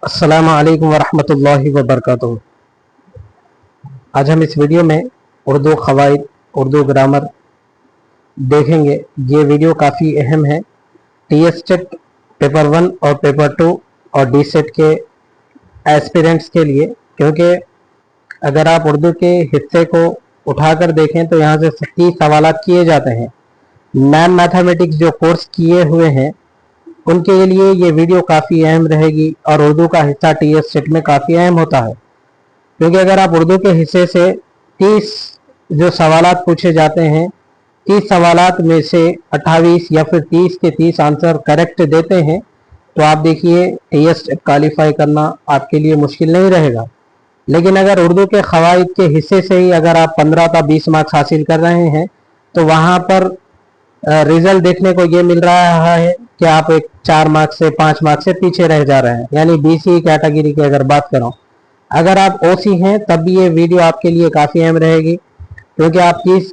अस्सलामु अलैकुम वरहमतुल्लाहि वबरकातुहू। आज हम इस वीडियो में उर्दू क़वाइद, उर्दू ग्रामर देखेंगे। ये वीडियो काफ़ी अहम है टीएस सेट पेपर 1 और पेपर 2 और डी सेट के एस्पिरेंट्स के लिए, क्योंकि अगर आप उर्दू के हिस्से को उठाकर देखें तो यहाँ से 30 सवालात किए जाते हैं। मैथमेटिक्स जो कोर्स किए हुए हैं उनके लिए ये वीडियो काफ़ी अहम रहेगी और उर्दू का हिस्सा टीएस सेट में काफ़ी अहम होता है, क्योंकि अगर आप उर्दू के हिस्से से 30 जो सवालात पूछे जाते हैं, 30 सवालात में से 28 या फिर 30 के 30 आंसर करेक्ट देते हैं तो आप देखिए टीएस सेट क्वालिफाई करना आपके लिए मुश्किल नहीं रहेगा। लेकिन अगर उर्दू के क़वाइद के हिस्से से ही अगर आप 15 का 20 मार्क्स हासिल कर रहे हैं तो वहाँ पर रिजल्ट देखने को ये मिल रहा है कि आप एक 4 मार्क्स से 5 मार्क्स से पीछे रह जा रहे हैं। यानी बीसी कैटेगरी की अगर बात करूं, अगर आप ओसी हैं तब भी ये वीडियो आपके लिए काफ़ी अहम रहेगी, क्योंकि आप 30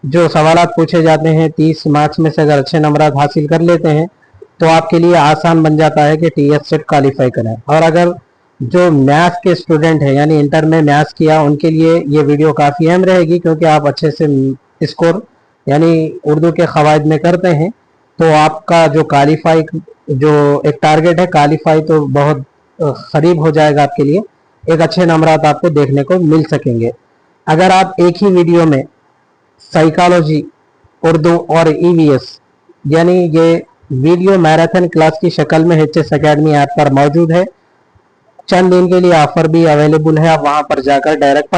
जो सवालात पूछे जाते हैं 30 मार्क्स में से अगर अच्छे नंबर हासिल कर लेते हैं तो आपके लिए आसान बन जाता है कि टीएस सेट क्वालिफाई करें। और अगर जो मैथ्स के स्टूडेंट हैं यानी इंटर में मैथ्स किया, उनके लिए ये वीडियो काफ़ी अहम रहेगी, क्योंकि आप अच्छे से स्कोर यानी उर्दू के क़वाइद में करते हैं तो आपका जो क्वालिफाई जो एक टारगेट है क्वालिफाई तो बहुत करीब हो जाएगा आपके लिए। एक अच्छे नंबरात आपको देखने को मिल सकेंगे अगर आप एक ही वीडियो में साइकोलॉजी, उर्दू और ईवीएस यानी ये वीडियो मैराथन क्लास की शक्ल में एचएस एकेडमी ऐप पर मौजूद है। चंद दिन के लिए ऑफर भी अवेलेबल है, आप वहां पर जाकर डायरेक्ट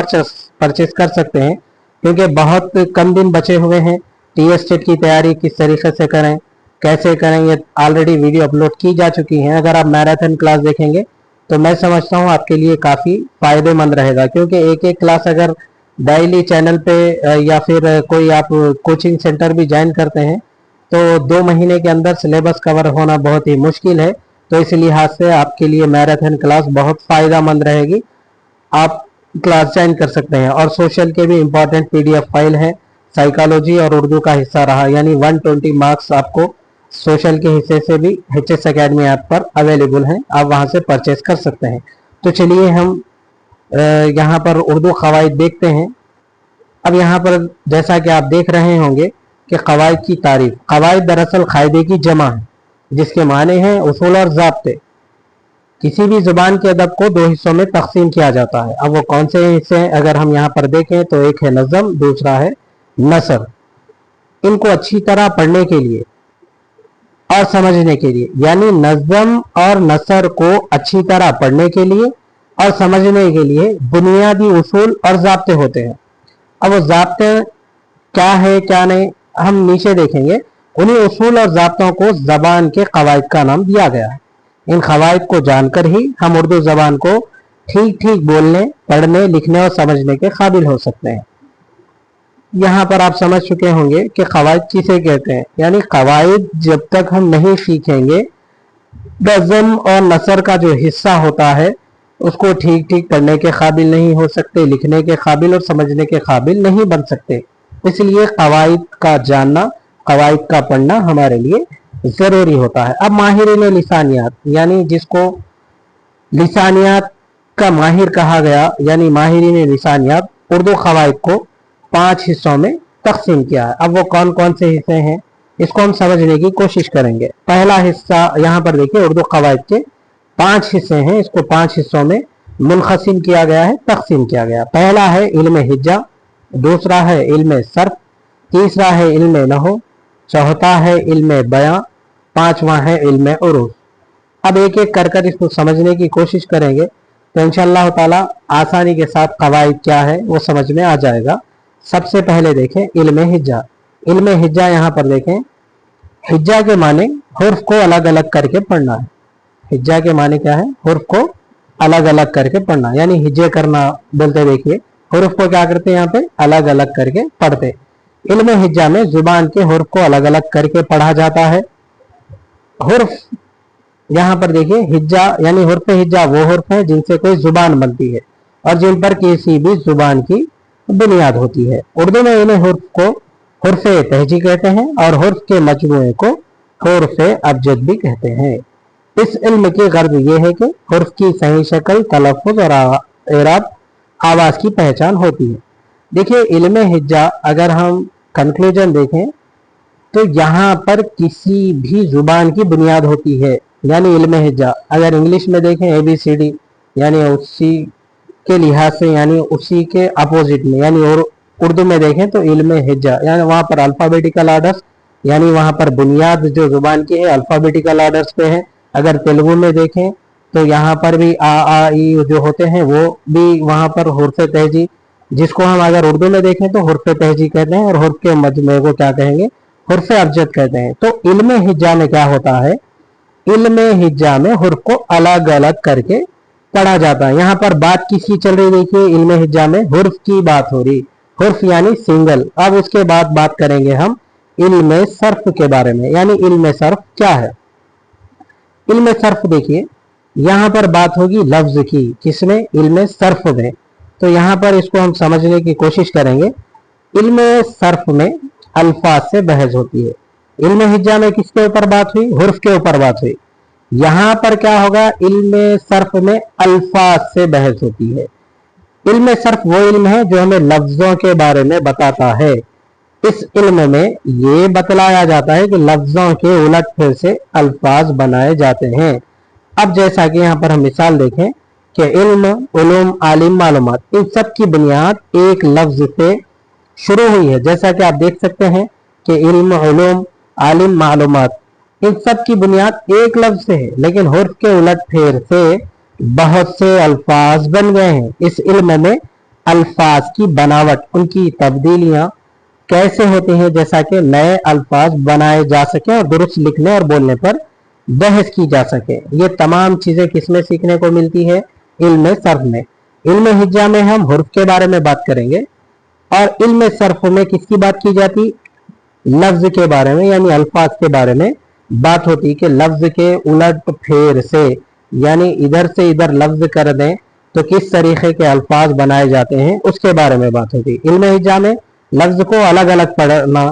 परचेस कर सकते हैं, क्योंकि बहुत कम दिन बचे हुए हैं। टीएस सेट की तैयारी किस तरीके से करें, कैसे करें, ये ऑलरेडी वीडियो अपलोड की जा चुकी हैं। अगर आप मैराथन क्लास देखेंगे तो मैं समझता हूँ आपके लिए काफ़ी फ़ायदेमंद रहेगा, क्योंकि एक एक क्लास अगर डेली चैनल पे या फिर कोई आप कोचिंग सेंटर भी ज्वाइन करते हैं तो 2 महीने के अंदर सिलेबस कवर होना बहुत ही मुश्किल है। तो इस लिहाज से आपके लिए मैराथन क्लास बहुत फ़ायदेमंद रहेगी, आप क्लास ज्वाइन कर सकते हैं। और सोशल के भी इम्पोर्टेंट पीडीएफ फाइल है, साइकोलॉजी और उर्दू का हिस्सा रहा, यानी 120 मार्क्स आपको सोशल के हिस्से से भी एचएस एकेडमी ऐप पर अवेलेबल हैं, आप वहां से परचेस कर सकते हैं। तो चलिए हम यहाँ पर उर्दू क़वाइद देखते हैं। अब यहाँ पर जैसा कि आप देख रहे होंगे कि क़वाइद की तारीफ। क़वाइद दरअसल कायदे की जमा है, जिसके माने हैं उसूल और ज़ाब्ते। किसी भी ज़ुबान के अदब को 2 हिस्सों में तकसीम किया जाता है। अब वो कौन से हिस्से हैं अगर हम यहाँ पर देखें तो एक है नज़म, दूसरा है नसर। इनको अच्छी तरह पढ़ने के लिए और समझने के लिए, यानी नज़म और नसर को अच्छी तरह पढ़ने के लिए और समझने के लिए बुनियादी उसूल और ज़ाब्ते होते हैं। अब वो ज़ाब्ते क्या है क्या नहीं हम नीचे देखेंगे। उन्हीं उसूल और ज़ाब्तों को ज़बान के क़वाइद का नाम दिया गया है। इन क़वाइद को जानकर ही हम उर्दू ज़बान को ठीक ठीक बोलने, पढ़ने, लिखने और समझने के काबिल हो सकते हैं। यहाँ पर आप समझ चुके होंगे कि क़वाइद किसे कहते हैं। यानी क़वाइद जब तक हम नहीं सीखेंगे, नज़म और नसर का जो हिस्सा होता है उसको ठीक ठीक पढ़ने के काबिल नहीं हो सकते, लिखने के काबिल और समझने के काबिल नहीं बन सकते। इसलिए क़वाइद का जानना, क़वाइद का पढ़ना हमारे लिए ज़रूरी होता है। अब माहिरीन लिसानियात, यानी जिसको लिसानियात का माहिर कहा गया, यानी माहिरीन लिसानियात उर्दू क़वाइद को 5 हिस्सों में तकसीम किया है। अब वो कौन कौन से हिस्से हैं इसको हम समझने की कोशिश करेंगे। पहला हिस्सा यहाँ पर देखिए, उर्दू क़वाइद के 5 हिस्से हैं, इसको 5 हिस्सों में मुनक़सिम किया गया है, तकसीम किया गया। पहला है इल्म हिज्जा, दूसरा है इल्म सर्फ, तीसरा है इल्म नहू, चौथा है इल्म बयां, पांचवा है इल्म उरूज। अब एक एक कर कर इसको समझने की कोशिश करेंगे तो इंशाअल्लाह ताला आसानी के साथ क़वाइद क्या है वो समझ में आ जाएगा। सबसे पहले देखें इल्म हिज्जा। इल्म हिज्जा यहाँ पर देखें, हिज्जा के माने हुर्फ को अलग अलग करके पढ़ना है। हिज्जा के माने क्या है? हुर्फ को अलग अलग करके पढ़ना, यानी हिज्जे करना बोलते। देखिए हुर्फ को क्या करते हैं यहाँ पे अलग अलग करके पढ़ते। इल्म हिज्जा में जुबान के हुर्फ को अलग अलग करके पढ़ा जाता है। हुर्फ यहाँ पर देखिए, हिज्जा यानी हुर्फ हिज्जा वो हुर्फ है जिनसे कोई जुबान बनती है और जिन पर किसी भी जुबान की बुनियाद होती है। उर्दू में इन्हें हुर्फ को हुर्फ तहजी कहते हैं और हुर्फ के मजमूए को हुर्फ अबजद भी कहते हैं। इस इल्म की गर्ज ये है कि हुर्फ की सही शक्ल, तलफ़ुज़ और एराब, आवाज़ की पहचान होती है। देखिए इल्म हिज्जा अगर हम कंक्लूजन देखें तो यहाँ पर किसी भी जुबान की बुनियाद होती है, यानी इल्म हिज्जा। अगर इंग्लिश में देखें ABCD, यानी उसी के लिहाज से, यानी उसी के अपोजिट में, यानी और उर्दू में देखें तो इल्म हिज्जा, यानी वहाँ पर अल्फ़ाबेटिकल आर्डर्स, यानी वहाँ पर बुनियाद जो जुबान की है अल्फ़ाबेटिकल आर्डर्स पे है। अगर तेलुगु में देखें तो यहाँ पर भी आ ई जो होते हैं वो भी वहाँ पर हुर्फ तहजी, जिसको हम अगर उर्दू में देखें तो हुर्फ तहजी कहते हैं, और हुर्फ के मजमूए को क्या कहेंगे, हुर्फ अबजद कहते हैं। तो इल्म हिज्जा में क्या होता है, इल्म हिज्जा में हुर्फ को अलग अलग करके पढ़ा जाता है। यहाँ पर बात किसकी चल रही, देखिए इल्म हिज्जा में हुर्फ की बात हो रही, हुर्फ यानी सिंगल। अब उसके बाद बात करेंगे हम इल्म सर्फ के बारे में, यानी इल्म सर्फ क्या है। इल्म सर्फ देखिए यहाँ पर बात होगी लफ्ज की, किसमें, इल्म सर्फ में। तो यहाँ पर इसको हम समझने की कोशिश करेंगे। इल्म सर्फ में अल्फाज से बहस होती है। इल्म हिज्जा में किसके ऊपर बात हुई, हुर्फ के ऊपर बात हुई। यहाँ पर क्या होगा, इल्म सर्फ में अल्फाज से बहस होती है। इल्म सर्फ वो इल्म है जो हमें लफ्जों के बारे में बताता है। इस इल्म में ये बतलाया जाता है कि लफ्जों के उलट फिर से अल्फाज बनाए जाते हैं। अब जैसा कि यहाँ पर हम मिसाल देखें कि इल्म, उलूम, आलिम, मालूमात, इन सब की बुनियाद एक लफ्ज से शुरू हुई है। जैसा कि आप देख सकते हैं कि इल्म, उलूम, आलिम, मालूमात, इन सब की बुनियाद एक लफ्ज से है, लेकिन हुर्फ के उलट फेर से बहुत से अल्फाज बन गए हैं। इस इल्म में अल्फाज की बनावट, उनकी तब्दीलियां कैसे होती हैं, जैसा कि नए अल्फाज बनाए जा सके और दुरुस्त लिखने और बोलने पर बहस की जा सके। ये तमाम चीजें किसमें सीखने को मिलती है, इल्म सर्फ में। इल्म हिज्जा में हम हुर्फ के बारे में बात करेंगे, और इल्म सर्फ में किसकी बात की जाती, लफ्ज के बारे में, यानी अल्फाज के बारे में बात होती कि लफ्ज के उलट फेर से, यानी इधर से इधर लफ्ज कर दें तो किस तरीके के अल्फाज बनाए जाते हैं, उसके बारे में बात होती। इल्म हिज्जा में लफ्ज को अलग अलग पढ़ना,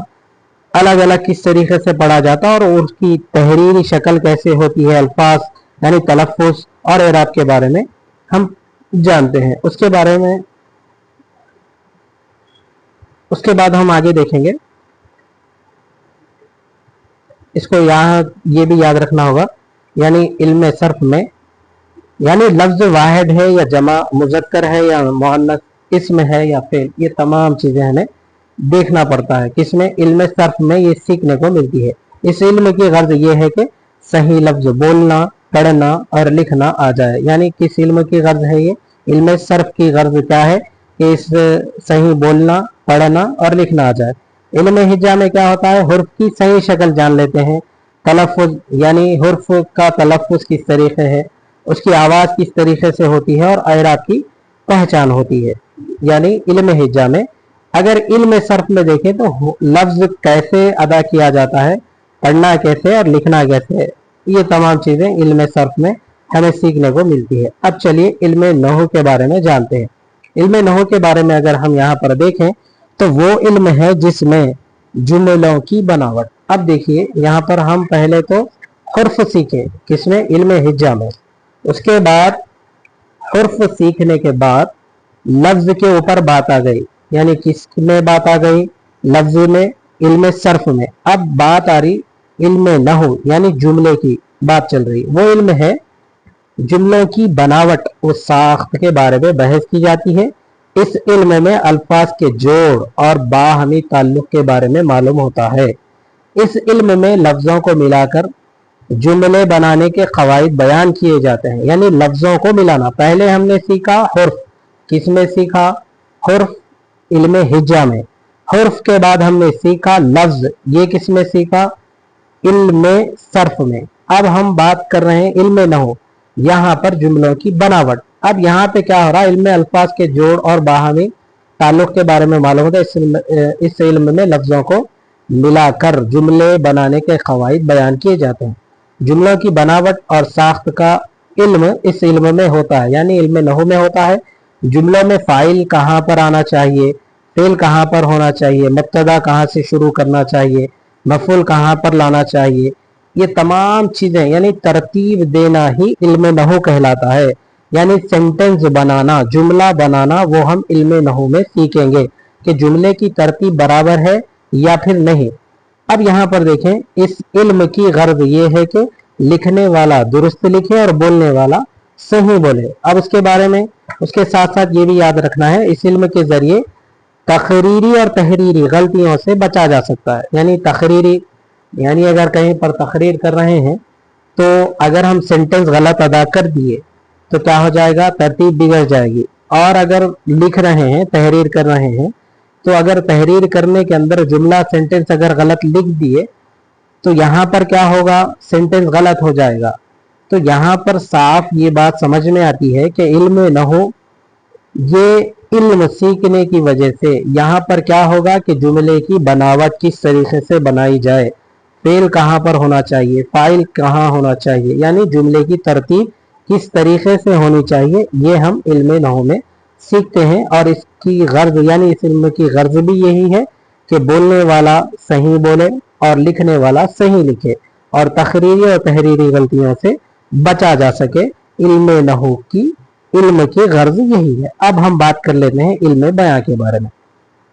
अलग अलग किस तरीके से पढ़ा जाता है और उसकी तहरीरी शक्ल कैसे होती है, अल्फाज यानी तलफ़ुज़ और एराब के बारे में हम जानते हैं। उसके बारे में उसके बाद हम आगे देखेंगे। इसको यहाँ ये भी याद रखना होगा, यानी इल्म सर्फ में, यानी लफ्ज वाहिद है या जमा, मुज़क्कर है या मुअन्नस, इस्म है या फेल, ये तमाम चीजें हमें देखना पड़ता है। किसमें, इल्म सर्फ में ये सीखने को मिलती है। इस इल्म की गर्ज ये है कि सही लफ्ज बोलना, पढ़ना और लिखना आ जाए। यानी किस इल्म की गर्ज है ये, इल्म सर्फ की गर्ज क्या है कि इस सही बोलना, पढ़ना और लिखना आ जाए। इल्म हिज्जा में क्या होता है, हुर्फ की सही शक्ल जान लेते हैं, तलफ़ुज़ यानी हुर्फ का तलफ़ुज़ किस तरीके है, उसकी आवाज़ किस तरीके से होती है और एराब की पहचान होती है, यानी इल्म हिज्जा में। अगर इल्म सर्फ में देखें तो लफ्ज कैसे अदा किया जाता है, पढ़ना कैसे और लिखना कैसे, ये तमाम चीज़ें इल्म सर्फ में हमें सीखने को मिलती है। अब चलिए इल्म नहू के बारे में जानते हैं। इल्म नहू के बारे में अगर हम यहाँ पर देखें तो वो इल्म है जिसमें जुमलों की बनावट। अब देखिए यहाँ पर हम पहले तो हुर्फ सीखें, किसमें, इल्म हिज्जा में। उसके बाद हुर्फ सीखने के बाद लफ्ज के ऊपर बात आ गई, यानी किस में बात आ गई, लफ्ज में, इल्म सर्फ में। अब बात आ रही इल्म नहू, यानी जुमले की बात चल रही। वो इल्म है जुमलों की बनावट, उस साख्त के बारे में बहस की जाती है। इस इल्म में अल्फाज के जोड़ और बाहमी ताल्लुक के बारे में मालूम होता है। इस इल्म में लफ्जों को मिलाकर जुमले बनाने के कवायद बयान किए जाते हैं, यानी लफ्जों को मिलाना। पहले हमने सीखा हुर्फ, किसमें सीखा, हुर्फ इल्म हिज्जा में। हुर्फ के बाद हमने सीखा लफ्ज, ये किसमें सीखा, इल्म सर्फ में। अब हम बात कर रहे हैं इल्म नहू, यहाँ पर जुमलों की बनावट। अब यहाँ पे क्या हो रहा है, इल्म अल्फाज के जोड़ और बाहमी ताल्लुक के बारे में मालूम होता है। इस इल्म में लफ्जों को मिलाकर जुमले बनाने के कवायद बयान किए जाते हैं। जुमलों की बनावट और साख्त का इल्म इस इल्म में होता है, यानी इल्म नहू में होता है। जुमलों में फ़ाइल कहाँ पर आना चाहिए, फेल कहाँ पर होना चाहिए, मुब्तदा कहाँ से शुरू करना चाहिए, मफूल कहाँ पर लाना चाहिए, ये तमाम चीजें यानी तरतीब देना ही इल्म नहू कहलाता है। यानी सेंटेंस बनाना, जुमला बनाना, वो हम इल्म नहू में सीखेंगे कि जुमले की तरतीब बराबर है या फिर नहीं। अब यहाँ पर देखें, इस इल्म की गर्ज ये है कि लिखने वाला दुरुस्त लिखे और बोलने वाला सही बोले। अब उसके बारे में उसके साथ साथ ये भी याद रखना है, इस इल्म के जरिए तकरीरी और तहरीरी गलतियों से बचा जा सकता है। यानी तकरीरी यानी अगर कहीं पर तकरीर कर रहे हैं तो अगर हम सेंटेंस गलत अदा कर दिए तो क्या हो जाएगा, तरतीब बिगड़ जाएगी। और अगर लिख रहे हैं, तहरीर कर रहे हैं, तो अगर तहरीर करने के अंदर जुमला सेंटेंस अगर गलत लिख दिए तो यहाँ पर क्या होगा, सेंटेंस गलत हो जाएगा। तो यहाँ पर साफ ये बात समझ में आती है कि इल्म नहू ये इल्म सीखने की वजह से यहाँ पर क्या होगा कि जुमले की बनावट किस तरीके से बनाई जाए, फेल कहाँ पर होना चाहिए, फाइल कहाँ होना चाहिए, यानी जुमले की तरतीब किस तरीके से होनी चाहिए, ये हम इल्म नहू में सीखते हैं। और इसकी गर्ज यानी इस इल्म की गर्ज भी यही है कि बोलने वाला सही बोले और लिखने वाला सही लिखे और तकरीरी और तहरीरी गलतियों से बचा जा सके। इल्म नहू की इल्म की गर्ज यही है। अब हम बात कर लेते हैं इल्म बयां के बारे में।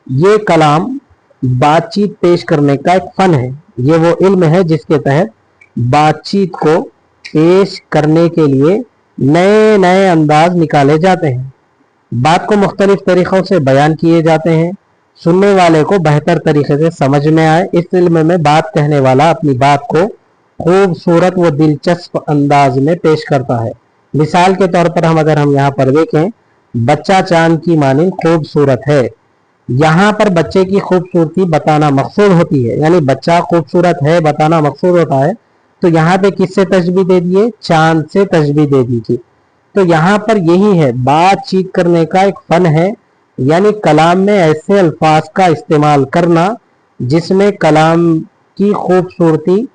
ये कलाम बातचीत पेश करने का एक फन है। ये वो इल्म है जिसके तहत बातचीत को पेश करने के लिए नए नए अंदाज निकाले जाते हैं, बात को मुख्तलिफ तरीक़ों से बयान किए जाते हैं, सुनने वाले को बेहतर तरीके से समझ में आए। इस इल्म में बात कहने वाला अपनी बात को खूबसूरत व दिलचस्प अंदाज में पेश करता है। मिसाल के तौर पर अगर हम यहाँ पर देखें, बच्चा चांद की मानिंद खूबसूरत है। यहाँ पर बच्चे की खूबसूरती बताना मकसूद होती है, यानी बच्चा खूबसूरत है बताना मकसूद होता है। तो यहाँ पे किससे तशबीह दे दिए, चांद से तशबीह दे दीजिए। तो यहाँ पर यही है, बातचीत करने का एक फन है, यानी कलाम में ऐसे अल्फाज का इस्तेमाल करना जिसमें कलाम की खूबसूरती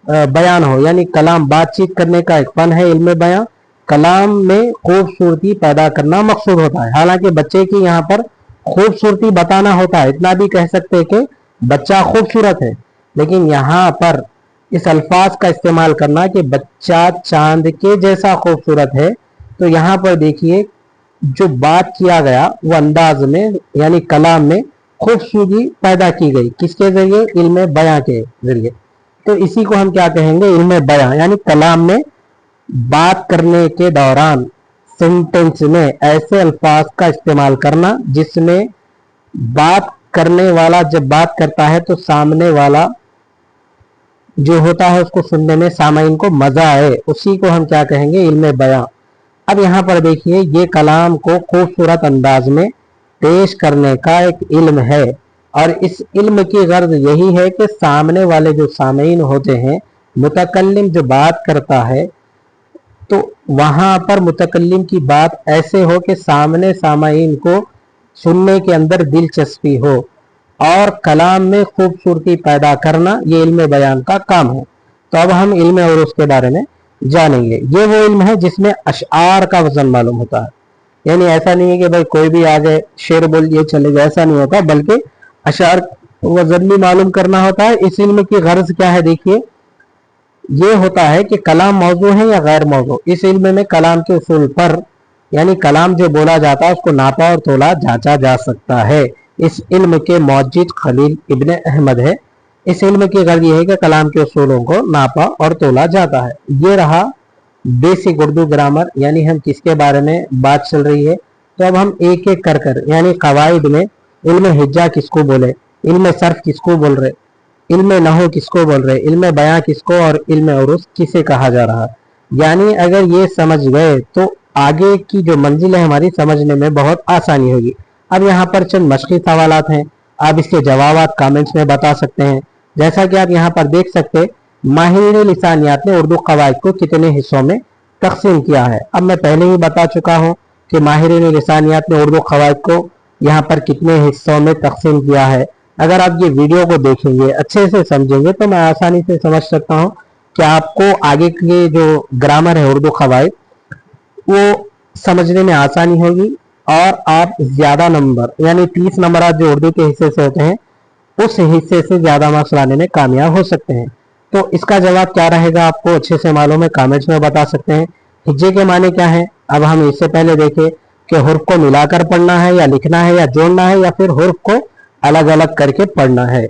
बयान हो। यानी कलाम बातचीत करने का एक फन है, इल्म बयां, कलाम में खूबसूरती पैदा करना मकसूद होता है। हालांकि बच्चे की यहाँ पर खूबसूरती बताना होता है, इतना भी कह सकते हैं कि बच्चा खूबसूरत है, लेकिन यहाँ पर इस अल्फाज का इस्तेमाल करना कि बच्चा चांद के जैसा खूबसूरत है। तो यहाँ पर देखिए जो बात किया गया वो अंदाज में यानी कलाम में खूबसूरती पैदा की गई, किसके जरिए, इल्म बयां के जरिए। तो इसी को हम क्या कहेंगे, इल्म बयां, यानी कलाम में बात करने के दौरान सेंटेंस में ऐसे अल्फाज का इस्तेमाल करना जिसमें बात करने वाला जब बात करता है तो सामने वाला जो होता है उसको सुनने में सामाइन को मजा आए, उसी को हम क्या कहेंगे, इल्म बयां। अब यहाँ पर देखिए, ये कलाम को खूबसूरत अंदाज में पेश करने का एक इल्म है और इस इल्म की गर्ज यही है कि सामने वाले जो सामीन होते हैं, मुतकल्लिम जो बात करता है, तो वहां पर मुतकल्लिम की बात ऐसे हो कि सामने सामीन को सुनने के अंदर दिलचस्पी हो और कलाम में खूबसूरती पैदा करना, ये इल्म बयान का काम है। तो अब हम इल्म और उसके बारे में जानेंगे। ये वो इल्म है जिसमें अशआर का वजन मालूम होता है, यानी ऐसा नहीं है कि भाई कोई भी आ जाए शेर बोल दिए चले जाए, ऐसा नहीं होता, बल्कि अशआर वजन भी मालूम करना होता है। इस इल्म की गर्ज क्या है, देखिए ये होता है कि कलाम मौजू है या गैर मौजू। इस इल्म में कलाम के उसूल पर यानी कलाम जो बोला जाता है उसको नापा और तोला जांचा जा सकता है। इस इल्म के मौजिद खलील इब्न अहमद है। इस इल्म की गर्ज ये है कि कलाम के उसूलों को नापा और तोला जाता है। ये रहा बेसिक उर्दू ग्रामर, यानी हम किसके बारे में बात चल रही है। तो अब हम एक एक कर यानी कवाइद में इल्म हिज्जा किसको बोले, इल्म सर्फ किसको बोल रहे, इल्म नहू किसको बोल रहे, इल्म बयां किसको और इल्म उरूस किसे कहा जा रहा है। यानी अगर ये समझ गए तो आगे की जो मंजिल है हमारी समझने में बहुत आसानी होगी। अब यहाँ पर चंद मशक़ी सवालात हैं, आप इसके जवाब कमेंट्स में बता सकते हैं। जैसा कि आप यहाँ पर देख सकते हैं, माहिर लिसानियात ने उर्दू कवाइद को कितने हिस्सों में तकसीम किया है। अब मैं पहले ही बता चुका हूँ कि माहिर लिसानियात ने उर्दू कवाइद को यहाँ पर कितने हिस्सों में तकसीम किया है। अगर आप ये वीडियो को देखेंगे, अच्छे से समझेंगे, तो मैं आसानी से समझ सकता हूँ कि आपको आगे के जो ग्रामर है उर्दू कवाइद वो समझने में आसानी होगी और आप ज्यादा नंबर यानी 30 नंबर जो उर्दू के हिस्से से होते हैं उस हिस्से से ज्यादा मार्क्स लाने में कामयाब हो सकते हैं। तो इसका जवाब क्या रहेगा आपको अच्छे से मालूम है, कमेंट्स में बता सकते हैं। हिज्जे के माने क्या है? अब हम इससे पहले देखें कि हुर्फ को मिलाकर पढ़ना है या लिखना है या जोड़ना है या फिर हुर्फ को अलग अलग करके पढ़ना है।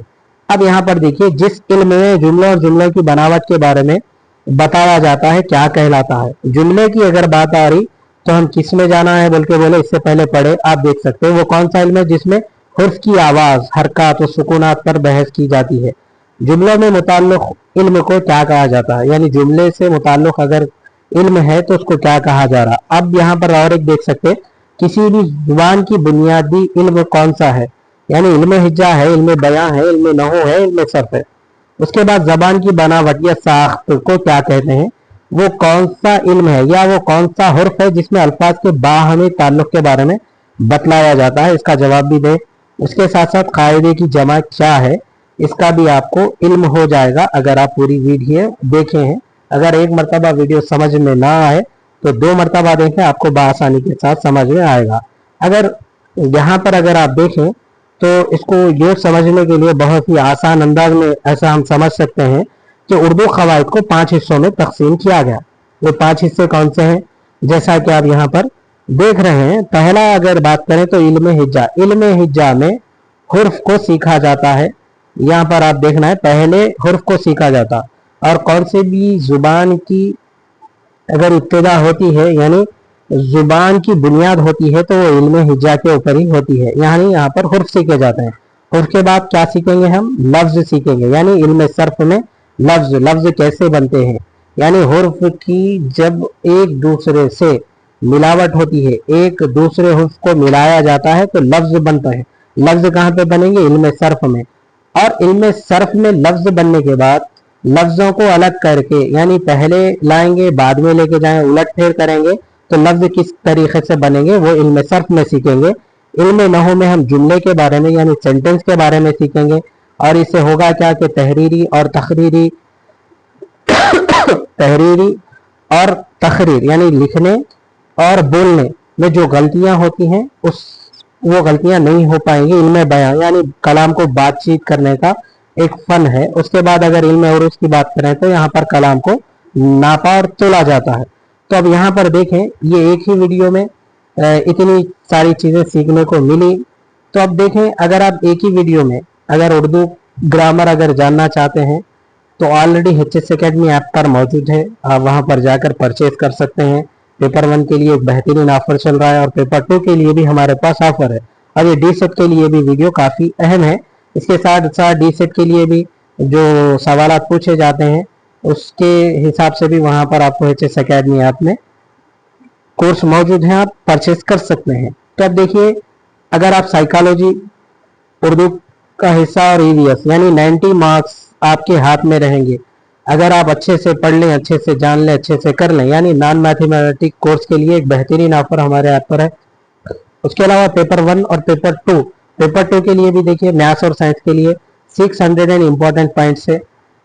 अब यहाँ पर देखिए, जिस इल्म में जुमलों और जुमलों की बनावट के बारे में बताया जाता है क्या कहलाता है। जुमले की अगर बात आ रही तो हम किस में जाना है बोल के बोले, इससे पहले पढ़े आप देख सकते हैं वो कौन सा इल्म है जिसमें हुर्फ की आवाज, हरकत और सुकूनात पर बहस की जाती है। जुमलों में मुताल्लिक इल्म को क्या कहा जाता है, यानी जुमले से मुताल्लिक अगर इल्म है तो उसको क्या कहा जा रहा। अब यहाँ पर और एक देख सकते हैं, किसी भी जुबान की बुनियादी इल्म कौन सा है, यानी इल्म हिज्जा है, इल्म बयां है, इल्म नहू है, इल्म सर्फ है। उसके बाद जबान की बनावट या साख्त को क्या कहते हैं, वो कौन सा इल्म है या वो कौन सा हुर्फ है जिसमें अल्फाज के बाहमी ताल्लुक के बारे में बतलाया जाता है, इसका जवाब भी दे। उसके साथ साथ कायदे की जमा क्या है, इसका भी आपको इल्म हो जाएगा अगर आप पूरी वीडियो देखे हैं। अगर एक मरतबा वीडियो समझ में ना आए तो 2 मरतबा देखें, आपको बआसानी के साथ समझ में आएगा। अगर यहाँ पर अगर आप देखें तो इसको ये समझने के लिए बहुत ही आसान अंदाज में ऐसा हम समझ सकते हैं कि उर्दू क़वाइद को 5 हिस्सों में तकसीम किया गया। वो 5 हिस्से कौन से हैं, जैसा कि आप यहाँ पर देख रहे हैं। पहला अगर बात करें तो इल्म हिज्जा। इल्म हिज्जा में हुर्फ को सीखा जाता है। यहाँ पर आप देखना है, पहले हुर्फ को सीखा जाता, और कौन से भी जुबान की अगर इब्तिदा होती है यानी जुबान की बुनियाद होती है तो वो इल्म हिज्जा के ऊपर ही होती है, यानी यहाँ पर हुर्फ सीखे जाते हैं। हुर्फ के बाद क्या सीखेंगे हम, लफ्ज सीखेंगे, यानी इल्म सर्फ में लफ्ज, लफ्ज कैसे बनते हैं, यानी हुर्फ की जब एक दूसरे से मिलावट होती है, एक दूसरे हुर्फ को मिलाया जाता है तो लफ्ज बनता है। लफ्ज कहाँ पे बनेंगे, इल्म सर्फ में। और इल्म सर्फ में लफ्ज बनने के बाद लफ्जों को अलग करके, यानी पहले लाएंगे बाद में लेके जाएं, उलट फेर करेंगे तो लफ्ज किस तरीके से बनेंगे वो इल्म सर्फ में सीखेंगे। इल्म नहू में हम जुमले के बारे में यानी सेंटेंस के बारे में सीखेंगे, और इससे होगा क्या कि तहरीरी और तकरीरी तहरीरी और तकरीर यानी लिखने और बोलने में जो गलतियां होती हैं वो गलतियां नहीं हो पाएंगी। इल्म बयां यानी कलाम को बातचीत करने का एक फन है। उसके बाद अगर इल्म उरूज की बात करें तो यहाँ पर कलाम को नापा और तोला जाता है। तो अब यहाँ पर देखें, ये एक ही वीडियो में इतनी सारी चीज़ें सीखने को मिली। तो अब देखें, अगर आप एक ही वीडियो में अगर उर्दू ग्रामर अगर जानना चाहते हैं तो ऑलरेडी HSS Academy ऐप पर मौजूद है, आप वहाँ पर जाकर परचेज कर सकते हैं। पेपर 1 के लिए एक बेहतरीन ऑफर चल रहा है और पेपर 2 के लिए भी हमारे पास ऑफर है, और ये D-Set के लिए भी वीडियो काफ़ी अहम है। इसके साथ साथ D-Set के लिए भी जो सवालात पूछे जाते हैं उसके हिसाब से भी वहाँ पर आपको HSS Academy ऐप में कोर्स मौजूद है, आप परचेज कर सकते हैं। तो अब देखिए, अगर आप साइकोलॉजी उर्दू का हिस्सा और EVS यानी 90 मार्क्स आपके हाथ में रहेंगे, अगर आप अच्छे से पढ़ लें, अच्छे से जान लें, अच्छे से कर लें, यानी नॉन मैथमेटिक कोर्स के लिए एक बेहतरीन ऑफर हमारे ऐप पर है। उसके अलावा पेपर 1 और पेपर 2 के लिए भी देखिए, मैथ्स और साइंस के लिए 600 इम्पोर्टेंट पॉइंट्स है।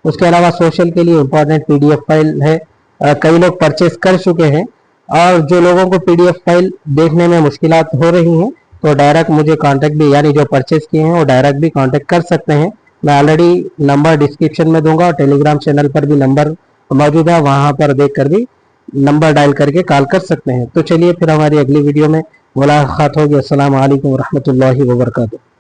उसके अलावा सोशल के लिए इम्पोर्टेंट PDF फाइल है, कई लोग परचेज कर चुके हैं, और जो लोगों को PDF फाइल देखने में मुश्किलात हो रही हैं तो डायरेक्ट मुझे कांटेक्ट भी, यानी जो परचेज किए हैं वो डायरेक्ट भी कांटेक्ट कर सकते हैं। मैं ऑलरेडी नंबर डिस्क्रिप्शन में दूंगा, और टेलीग्राम चैनल पर भी नंबर मौजूद है, वहाँ पर देख कर भी नंबर डायल करके कॉल कर सकते हैं। तो चलिए फिर हमारी अगली वीडियो में मुलाकात होगी। अस्सलाम वालेकुम रहमतुल्लाहि व बरकातुहू।